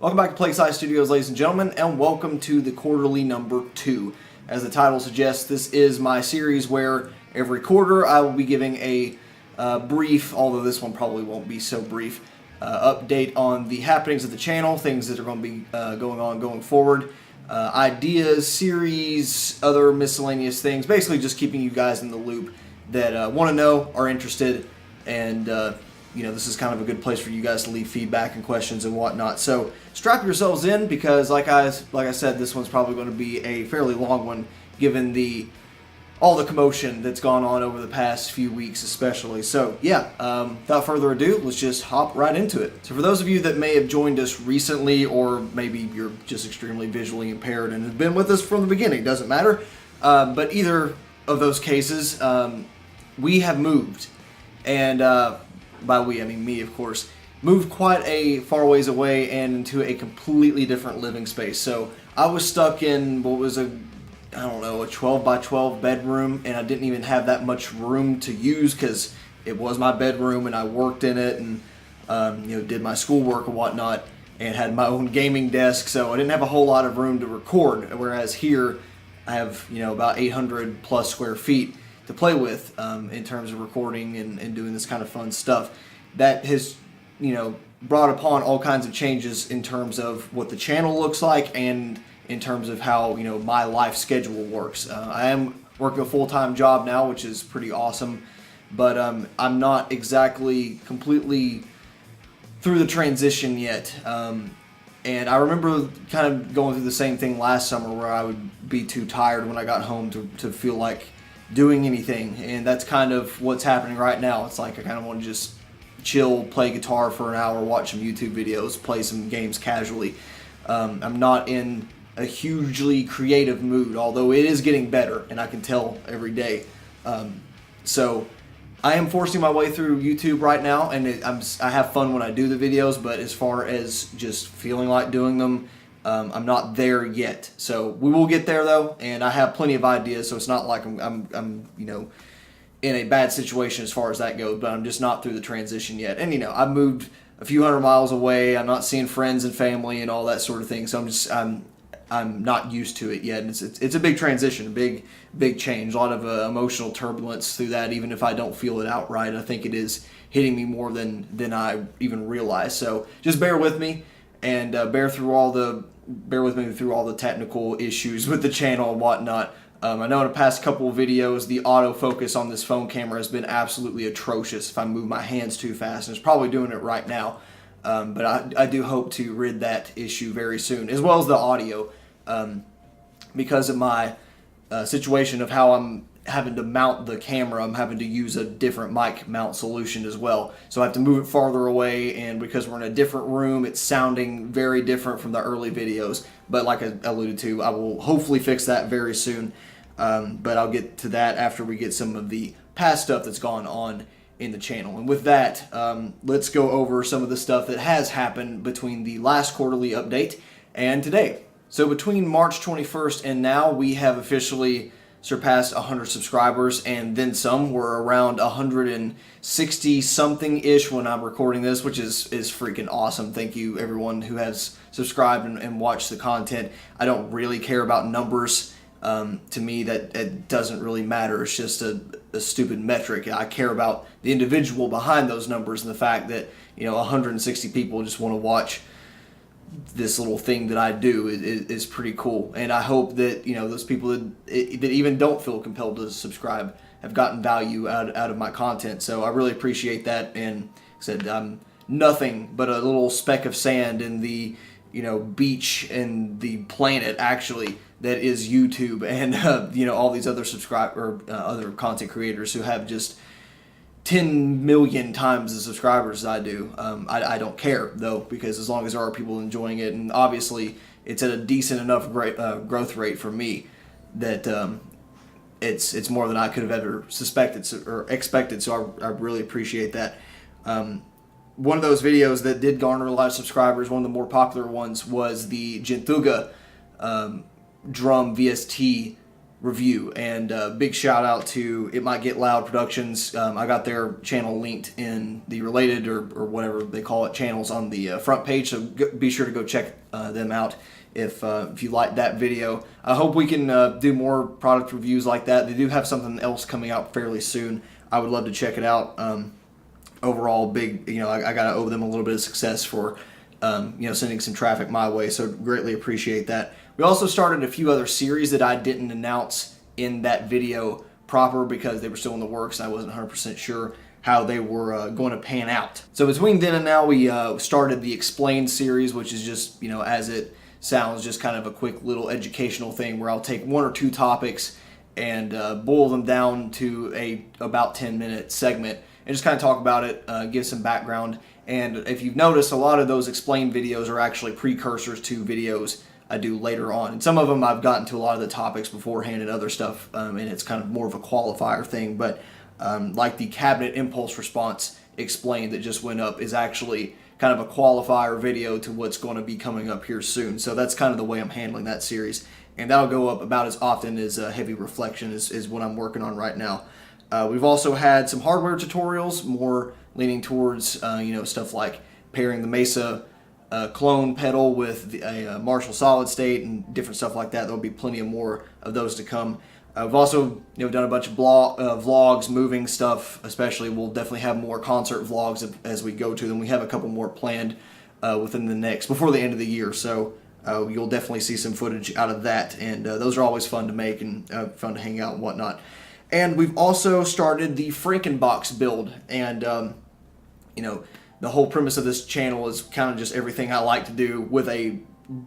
Welcome back to Plague Scythe Studios, ladies and gentlemen, and welcome to the quarterly number 2. As the title suggests, this is my series where every quarter I will be giving a brief, although this one probably won't be so brief, update on the happenings of the channel, things that are going to be going on going forward, ideas, series, other miscellaneous things, basically just keeping you guys in the loop that want to know, are interested, and this is kind of a good place for you guys to leave feedback and questions and whatnot. So strap yourselves in because, like I said, this one's probably going to be a fairly long one, given all the commotion that's gone on over the past few weeks, especially. So yeah, without further ado, let's just hop right into it. So for those of you that may have joined us recently, or maybe you're just extremely visually impaired and have been with us from the beginning, doesn't matter. But either of those cases, we have moved, and by we, I mean me, of course, moved quite a far ways away and into a completely different living space. So I was stuck in what was a 12 by 12 bedroom, and I didn't even have that much room to use because it was my bedroom and I worked in it and did my schoolwork and whatnot, and had my own gaming desk, so I didn't have a whole lot of room to record. Whereas here I have about 800 plus square feet to play with in terms of recording and doing this kind of fun stuff. That has brought upon all kinds of changes in terms of what the channel looks like and in terms of how my life schedule works. I am working a full-time job now, which is pretty awesome, but I'm not exactly completely through the transition yet. And I remember kind of going through the same thing last summer where I would be too tired when I got home to feel like doing anything, and that's kind of what's happening right now. It's like I kind of want to just chill, play guitar for an hour, watch some YouTube videos, play some games casually. I'm not in a hugely creative mood, although it is getting better, and I can tell every day. So I am forcing my way through YouTube right now, and I have fun when I do the videos, but as far as just feeling like doing them, I'm not there yet. So we will get there though, and I have plenty of ideas, so it's not like I'm in a bad situation as far as that goes, but I'm just not through the transition yet. And I've moved a few hundred miles away. I'm not seeing friends and family and all that sort of thing, so I'm not used to it yet. And it's a big transition, a big change, a lot of emotional turbulence through that. Even if I don't feel it outright, I think it is hitting me more than I even realize. So just bear with me, and bear with me through all the technical issues with the channel and whatnot. I know in the past couple of videos, the autofocus on this phone camera has been absolutely atrocious if I move my hands too fast, and it's probably doing it right now. But I do hope to rid that issue very soon, as well as the audio, because of my situation of how I'm having to mount the camera. I'm having to use a different mic mount solution as well, so I have to move it farther away, and because we're in a different room, it's sounding very different from the early videos. But like I alluded to, I will hopefully fix that very soon, but I'll get to that after we get some of the past stuff that's gone on in the channel. And with that, let's go over some of the stuff that has happened between the last quarterly update and today. So between March 21st and now, we have officially surpassed 100 subscribers, and then some. We're around 160 something ish when I'm recording this, which is freaking awesome. Thank you everyone who has subscribed and watched the content. I don't really care about numbers. To me, that it doesn't really matter. It's just a stupid metric. I care about the individual behind those numbers, and the fact that 160 people just want to watch this little thing that I do is pretty cool. And I hope that those people that even don't feel compelled to subscribe have gotten value out of my content. So I really appreciate that. And like I said, I'm nothing but a little speck of sand in the beach and the planet actually that is YouTube, and all these other other content creators who have just 10 million times the subscribers as I do. I don't care though, because as long as there are people enjoying it, and obviously it's at a decent enough growth rate for me that it's more than I could have ever suspected or expected. So I really appreciate that. One of those videos that did garner a lot of subscribers, one of the more popular ones, was the Genthuga drum VST review. And big shout out to It Might Get Loud Productions. I got their channel linked in the related or whatever they call it channels on the front page, so be sure to go check them out if you like that video. I hope we can do more product reviews like that. They do have something else coming out fairly soon. I would love to check it out. Overall, big, I got to owe them a little bit of success for sending some traffic my way, so greatly appreciate that. We also started a few other series that I didn't announce in that video proper because they were still in the works and I wasn't 100% sure how they were going to pan out. So between then and now, we started the Explained series, which is just, as it sounds, just kind of a quick little educational thing where I'll take one or two topics and boil them down to about 10-minute segment and just kind of talk about it, give some background. And if you've noticed, a lot of those Explained videos are actually precursors to videos I do later on. And some of them I've gotten to a lot of the topics beforehand and other stuff, and it's kind of more of a qualifier thing. But like the cabinet impulse response Explained that just went up is actually kind of a qualifier video to what's going to be coming up here soon. So that's kind of the way I'm handling that series. And that'll go up about as often as Heavy Reflection is what I'm working on right now. We've also had some hardware tutorials, more leaning towards stuff like pairing the Mesa clone pedal with a Marshall solid state and different stuff like that. There'll be plenty of more of those to come. We've also done a bunch of vlogs, moving stuff especially. We'll definitely have more concert vlogs as we go to them. We have a couple more planned before the end of the year, so you'll definitely see some footage out of that, and those are always fun to make and fun to hang out and whatnot. And we've also started the Frankenbox build, and the whole premise of this channel is kind of just everything I like to do with a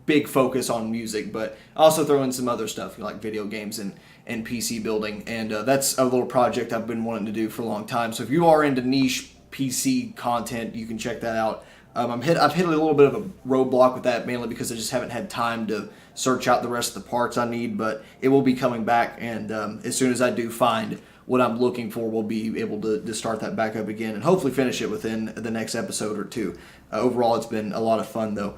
big focus on music, but I also throw in some other stuff like video games and PC building, and that's a little project I've been wanting to do for a long time. So if you are into niche PC content, you can check that out. I've hit a little bit of a roadblock with that, mainly because I just haven't had time to search out the rest of the parts I need, but it will be coming back, and as soon as I do find what I'm looking for, we'll be able to start that back up again and hopefully finish it within the next episode or two. Overall, it's been a lot of fun, though.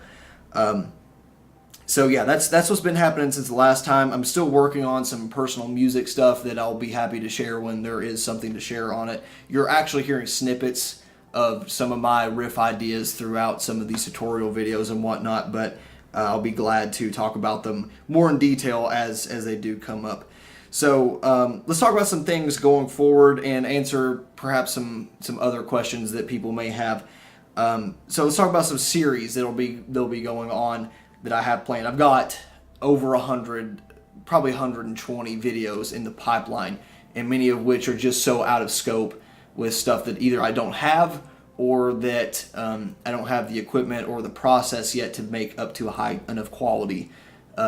So yeah, that's what's been happening since the last time. I'm still working on some personal music stuff that I'll be happy to share when there is something to share on it. You're actually hearing snippets of some of my riff ideas throughout some of these tutorial videos and whatnot, but I'll be glad to talk about them more in detail as they do come up. So let's talk about some things going forward and answer perhaps some other questions that people may have. So let's talk about some series they'll be going on that I have planned. I've got over 100, probably 120 videos in the pipeline, and many of which are just so out of scope with stuff that either I don't have or that I don't have the equipment or the process yet to make up to a high enough quality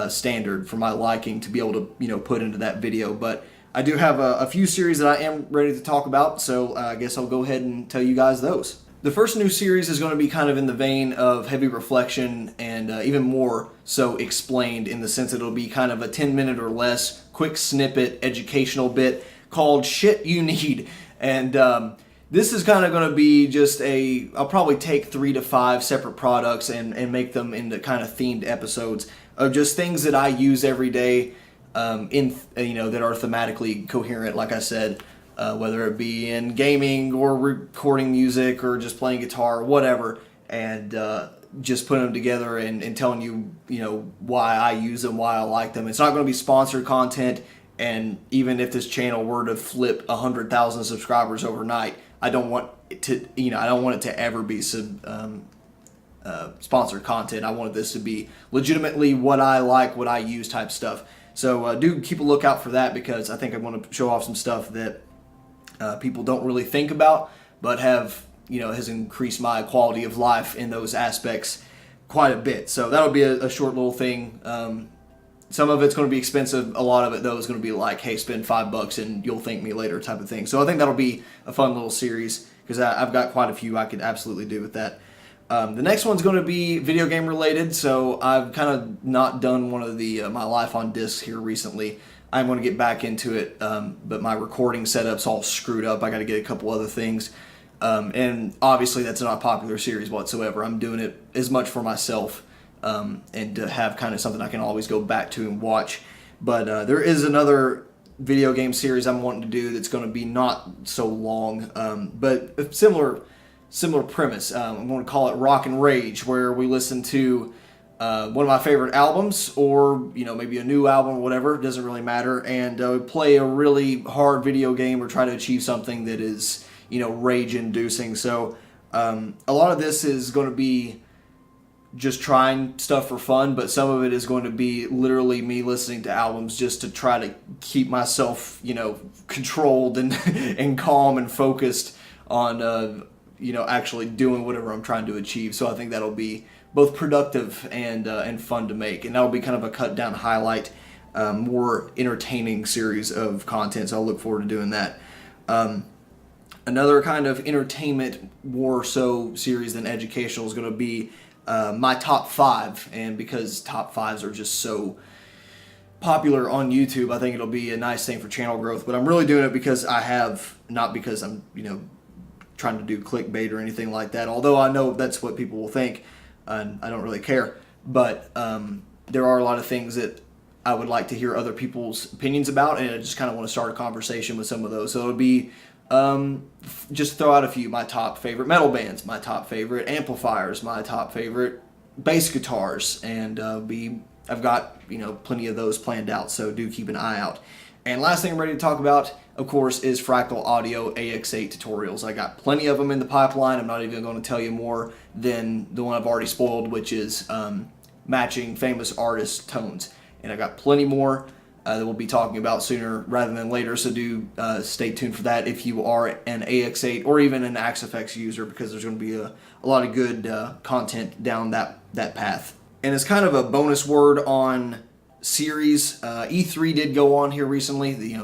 standard for my liking to be able to put into that video. But I do have a few series that I am ready to talk about, so I guess I'll go ahead and tell you guys those. The first new series is going to be kind of in the vein of Heavy Reflection and even more so Explained, in the sense that it'll be kind of a 10-minute or less quick snippet educational bit called Shit You Need. And this is kind of going to be just I'll probably take 3 to 5 separate products and make them into kind of themed episodes of just things that I use every day that are thematically coherent, like I said. Whether it be in gaming or recording music or just playing guitar or whatever, and just putting them together and telling you, why I use them, why I like them. It's not going to be sponsored content, and even if this channel were to flip 100,000 subscribers overnight, I don't want it to ever be sponsored content. I wanted this to be legitimately what I like, what I use type stuff. So do keep a lookout for that, because I think I want to show off some stuff that people don't really think about, but has increased my quality of life in those aspects quite a bit. So that'll be a short little thing. Some of it's going to be expensive. A lot of it, though, is going to be like, hey, spend $5 and you'll thank me later type of thing. So I think that'll be a fun little series, because I've got quite a few I could absolutely do with that. The next one's going to be video game related. So I've kind of not done one of the my life on discs here recently. I'm going to get back into it, but my recording setup's all screwed up. I got to get a couple other things, and obviously that's not a popular series whatsoever. I'm doing it as much for myself and to have kind of something I can always go back to and watch. But there is another video game series I'm wanting to do that's going to be not so long, but a similar premise. I'm going to call it Rock and Rage, where we listen to one of my favorite albums, or maybe a new album or whatever. It doesn't really matter, and play a really hard video game or try to achieve something that is rage-inducing. So a lot of this is going to be just trying stuff for fun, but some of it is going to be literally me listening to albums just to try to keep myself, controlled and and calm and focused on, actually doing whatever I'm trying to achieve. So I think that'll be both productive and fun to make, and that'll be kind of a cut down highlight, more entertaining series of content. So I'll look forward to doing that. Another kind of entertainment more so series than educational is going to be my top 5, and because top 5s are just so popular on YouTube, I think it'll be a nice thing for channel growth. But I'm really doing it because not because I'm trying to do clickbait or anything like that, although I know that's what people will think, and I don't really care. But there are a lot of things that I would like to hear other people's opinions about, and I just kind of want to start a conversation with some of those. So it'll be just throw out a few: my top favorite metal bands, my top favorite amplifiers, my top favorite bass guitars, and I've got plenty of those planned out, so do keep an eye out. And last thing I'm ready to talk about, of course, is Fractal Audio AX8 tutorials. I got plenty of them in the pipeline. I'm not even going to tell you more than the one I've already spoiled, which is matching famous artist tones, and I got plenty more that we'll be talking about sooner rather than later, so do stay tuned for that if you are an AX8 or even an AXFX user, because there's going to be a lot of good content down that path. And as kind of a bonus word on series, E3 did go on here recently, the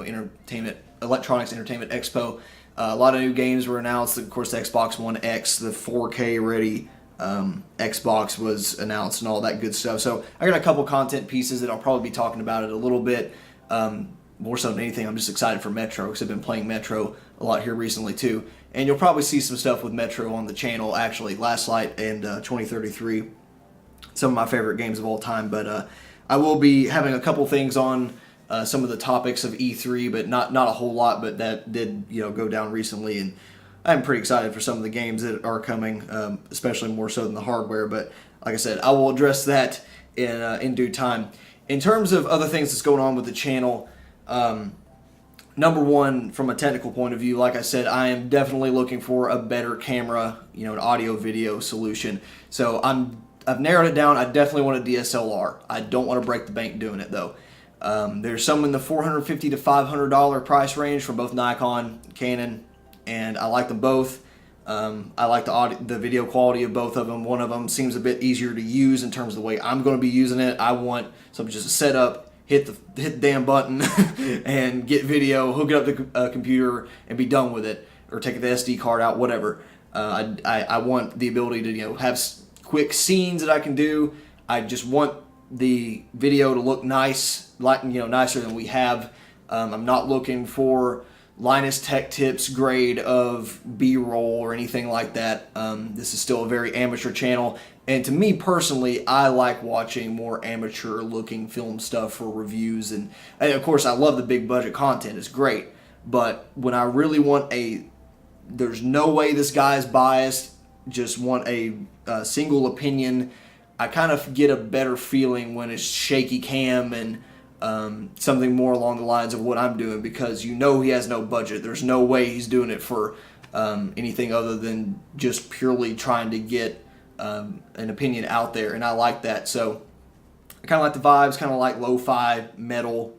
Electronics Entertainment Expo. A lot of new games were announced. Of course, the Xbox One X, the 4K ready Xbox was announced and all that good stuff. So I got a couple content pieces that I'll probably be talking about it a little bit. More so than anything, I'm just excited for Metro, because I've been playing Metro a lot here recently too. And you'll probably see some stuff with Metro on the channel, actually, Last Light and 2033, some of my favorite games of all time. But I will be having a couple things on some of the topics of E3, but not a whole lot, but that did go down recently, and I'm pretty excited for some of the games that are coming, especially more so than the hardware. But like I said, I will address that in due time. In terms of other things that's going on with the channel, number one, from a technical point of view, like I said, I am definitely looking for a better camera, an audio-video solution. So I've narrowed it down. I definitely want a DSLR. I don't want to break the bank doing it, though. There's some in the $450 to $500 price range from both Nikon, Canon, and I like them both. I like the video quality of both of them. One of them seems a bit easier to use in terms of the way I'm going to be using it. I want something just to set up, hit the damn button, and get video, hook it up to a computer, and be done with it, or take the SD card out, whatever. I want the ability to have quick scenes that I can do. I just want the video to look nice, like nicer than we have. I'm not looking for Linus Tech Tips grade of B-roll or anything like that. This is still a very amateur channel, and to me personally, I like watching more amateur looking film stuff for reviews, and of course I love the big budget content. It's great, but when I really want there's no way this guy's biased, just want a single opinion, I kind of get a better feeling when it's shaky cam and something more along the lines of what I'm doing, because he has no budget. There's no way he's doing it for anything other than just purely trying to get an opinion out there, and I like that. So I kind of like the vibes, kind of like lo-fi metal,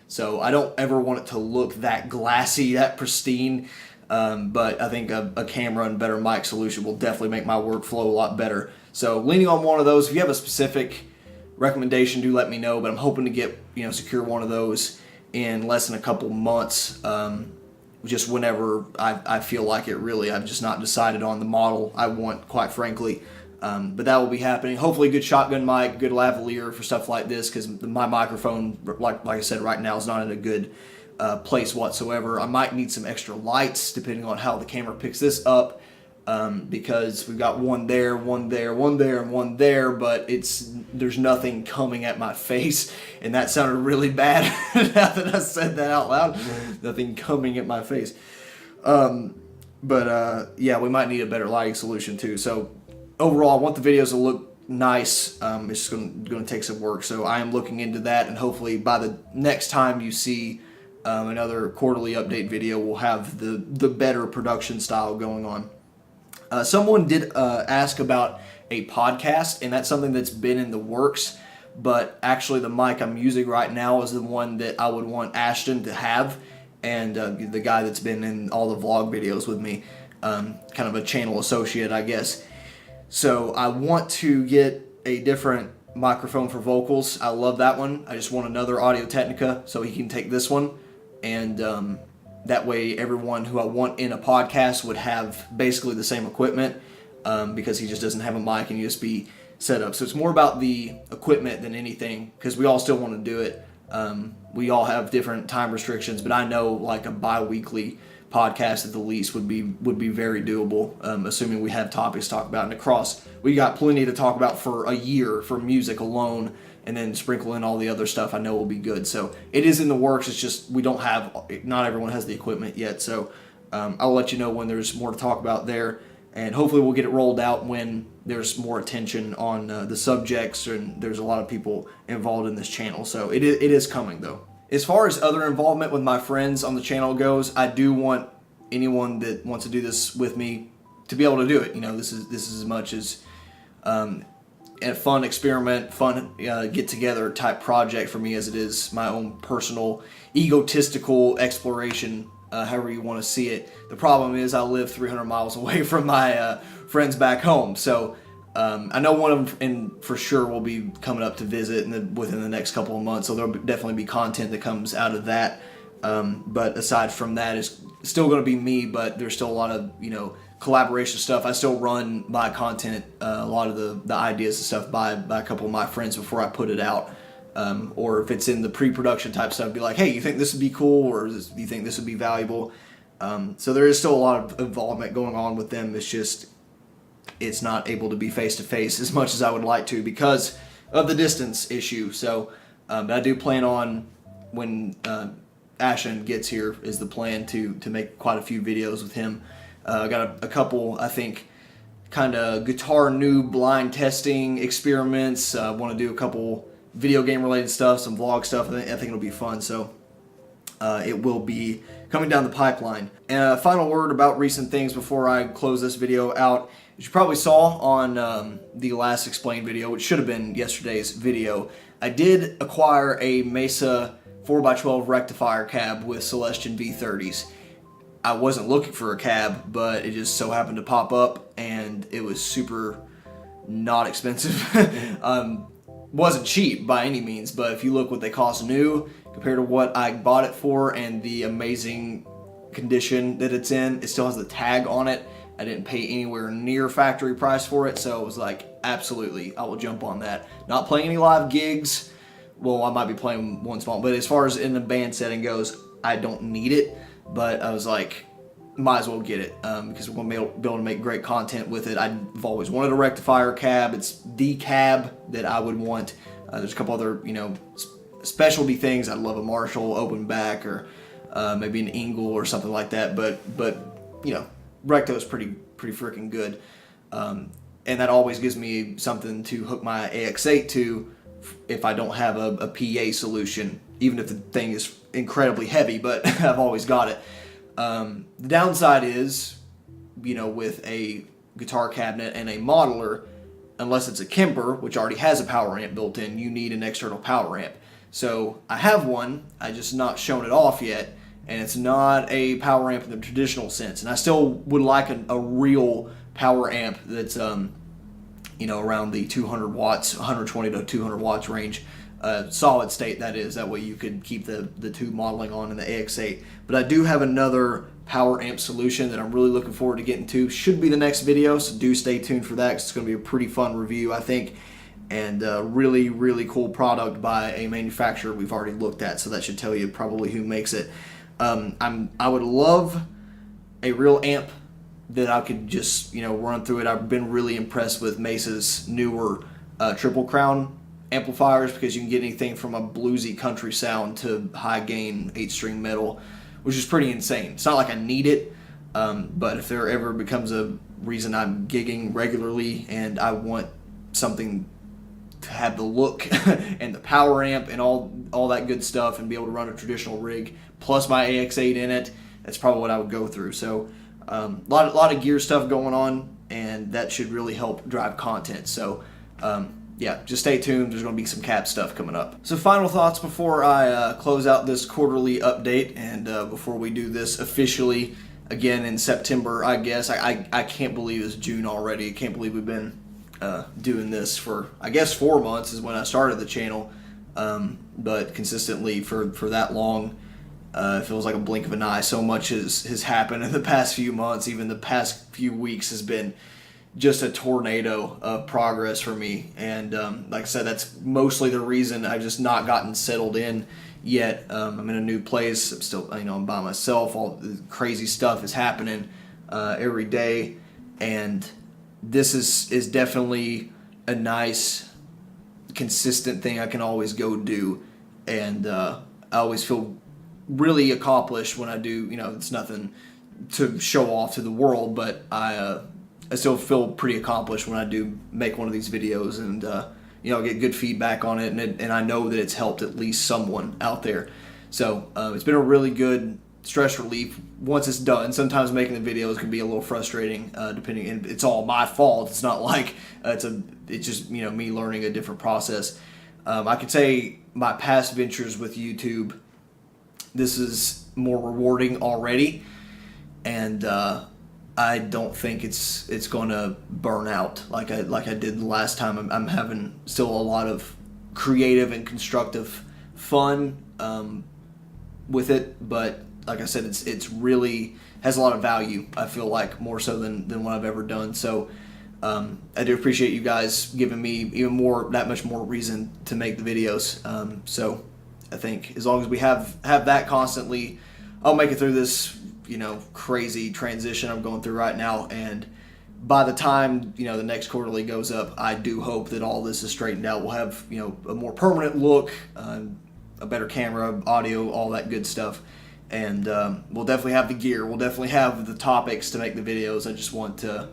so I don't ever want it to look that glassy, that pristine, but I think a camera and better mic solution will definitely make my workflow a lot better. So leaning on one of those. If you have a specific recommendation, do let me know, but I'm hoping to get secure one of those in less than a couple months, just whenever I feel like it. Really, I've just not decided on the model I want, quite frankly, but that will be happening. Hopefully good shotgun mic, good lavalier for stuff like this, because my microphone, like I said, right now is not in a good place whatsoever. I might need some extra lights depending on how the camera picks this up. because we've got one there, one there, one there, and one there, but there's nothing coming at my face, and that sounded really bad now that I said that out loud. Nothing coming at my face. Yeah, we might need a better lighting solution too. So overall, I want the videos to look nice. It's just going to take some work. So I am looking into that, and hopefully by the next time you see another quarterly update video, we'll have the better production style going on. Someone did ask about a podcast, and that's something that's been in the works, but actually the mic I'm using right now is the one that I would want Ashton to have, and the guy that's been in all the vlog videos with me, kind of a channel associate, I guess. So I want to get a different microphone for vocals. I love that one. I just want another Audio-Technica so he can take this one, and that way everyone who I want in a podcast would have basically the same equipment, because he just doesn't have a mic and USB set up. So it's more about the equipment than anything, because we all still want to do it. We all have different time restrictions, but I know like a bi-weekly podcast at the least would be very doable, assuming we have topics to talk about. And across, we got plenty to talk about for a year for music alone, and then sprinkle in all the other stuff I know will be good. So it is in the works. It's just not everyone has the equipment yet. So I'll let you know when there's more to talk about there, and hopefully we'll get it rolled out when there's more attention on the subjects, and there's a lot of people involved in this channel. So it is coming though. As far as other involvement with my friends on the channel goes, I do want anyone that wants to do this with me to be able to do it. You know, this is as much as a fun experiment, fun get-together type project for me as it is my own personal egotistical exploration, however you want to see it. The problem is I live 300 miles away from my friends back home, so I know one of them for sure will be coming up to visit within the next couple of months, so there'll definitely be content that comes out of that. But aside from that, it's still going to be me, but there's still a lot of, collaboration stuff. I still run my content, a lot of the ideas and stuff by a couple of my friends before I put it out. Or if it's in the pre-production type stuff, be like, hey, you think this would be cool, or do you think this would be valuable? So there is still a lot of involvement going on with them. It's not able to be face-to-face as much as I would like to because of the distance issue. So but I do plan on, when Ashton gets here, is the plan to make quite a few videos with him. I got a couple, I think, kind of guitar noob blind testing experiments. I want to do a couple video game related stuff, some vlog stuff. I think it'll be fun. So it will be coming down the pipeline. And a final word about recent things before I close this video out. As you probably saw on the last Explain video, which should have been yesterday's video, I did acquire a Mesa 4x12 rectifier cab with Celestion V30s. I wasn't looking for a cab, but it just so happened to pop up, and it was super not expensive. Wasn't cheap by any means, but if you look what they cost new compared to what I bought it for and the amazing condition that it's in, it still has the tag on it. I didn't pay anywhere near factory price for it, so it was like, absolutely, I will jump on that. Not playing any live gigs. Well, I might be playing one small, but as far as in the band setting goes, I don't need it. But I was like, might as well get it, because we're going to be able to make great content with it. I've always wanted a rectifier cab. It's the cab that I would want. There's a couple other, specialty things. I'd love a Marshall open back, or maybe an Engel or something like that. But Recto is pretty freaking good. And that always gives me something to hook my AX8 to if I don't have a PA solution, even if the thing is incredibly heavy, but I've always got it. The downside is, with a guitar cabinet and a modeler, unless it's a Kemper, which already has a power amp built in, you need an external power amp. So I have one, I just not shown it off yet, and it's not a power amp in the traditional sense. And I still would like a real power amp that's around the 200 watts, 120 to 200 watts range, solid state, that is. That way you could keep the tube modeling on in the AX8. But I do have another power amp solution that I'm really looking forward to getting to. Should be the next video, so do stay tuned for that, 'cause it's going to be a pretty fun review, I think. And really, really cool product by a manufacturer we've already looked at, so that should tell you probably who makes it. I would love a real amp that I could just, run through it. I've been really impressed with Mesa's newer Triple Crown amplifiers, because you can get anything from a bluesy country sound to high gain 8-string metal, which is pretty insane. It's not like I need it, but if there ever becomes a reason I'm gigging regularly and I want something to have the look and the power amp and all that good stuff and be able to run a traditional rig plus my AX8 in it, that's probably what I would go through. So a lot of gear stuff going on, and that should really help drive content. So yeah, just stay tuned. There's going to be some cap stuff coming up. So final thoughts before I close out this quarterly update, and before we do this officially again in September, I guess. I can't believe it's June already. I can't believe we've been doing this for, I guess, 4 months is when I started the channel, but consistently for that long. It feels like a blink of an eye. So much has happened in the past few months. Even the past few weeks has been just a tornado of progress for me. And like I said, that's mostly the reason I've just not gotten settled in yet. I'm in a new place. I'm still, I'm by myself. All the crazy stuff is happening every day. And this is definitely a nice, consistent thing I can always go do. And I always feel really accomplished when I do. It's nothing to show off to the world, but I still feel pretty accomplished when I do make one of these videos, and get good feedback on it, and I know that it's helped at least someone out there. So it's been a really good stress relief once it's done. Sometimes making the videos can be a little frustrating, depending, and it's all my fault. It's not like it's just me learning a different process. I could say my past ventures with YouTube, this is more rewarding already, and I don't think it's going to burn out like I did the last time. I'm having still a lot of creative and constructive fun with it, but like I said, it's really has a lot of value. I feel like more so than what I've ever done. So I do appreciate you guys giving me that much more reason to make the videos. So I think as long as we have that constantly, I'll make it through this crazy transition I'm going through right now. And by the time the next quarterly goes up, I do hope that all this is straightened out. We'll have a more permanent look, a better camera, audio, all that good stuff, and we'll definitely have the gear. We'll definitely have the topics to make the videos. I just want to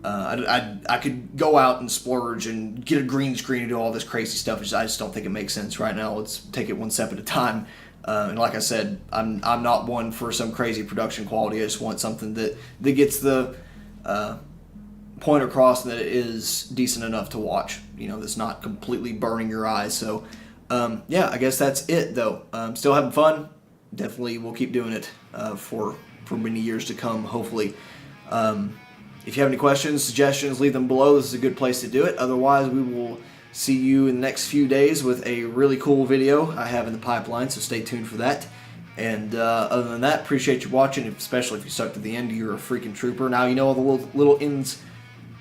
I could go out and splurge and get a green screen and do all this crazy stuff. I just don't think it makes sense right now. Let's take it one step at a time. And like I said, I'm not one for some crazy production quality. I just want something that gets the point across that it is decent enough to watch. That's not completely burning your eyes. So yeah, I guess that's it though. Still having fun. Definitely will keep doing it for many years to come, hopefully. If you have any questions, suggestions, leave them below. This is a good place to do it. Otherwise, we will see you in the next few days with a really cool video I have in the pipeline, so stay tuned for that. And other than that, appreciate you watching, especially if you stuck to the end. You're a freaking trooper. Now you know all the little ins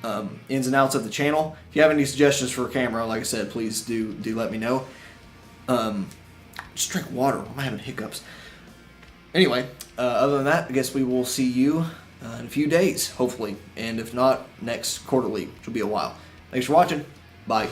and outs of the channel. If you have any suggestions for a camera, like I said, please do let me know. Just drink water. I'm having hiccups. Anyway, other than that, I guess we will see you in a few days, hopefully. And if not, next quarterly, which will be a while. Thanks for watching. Bye.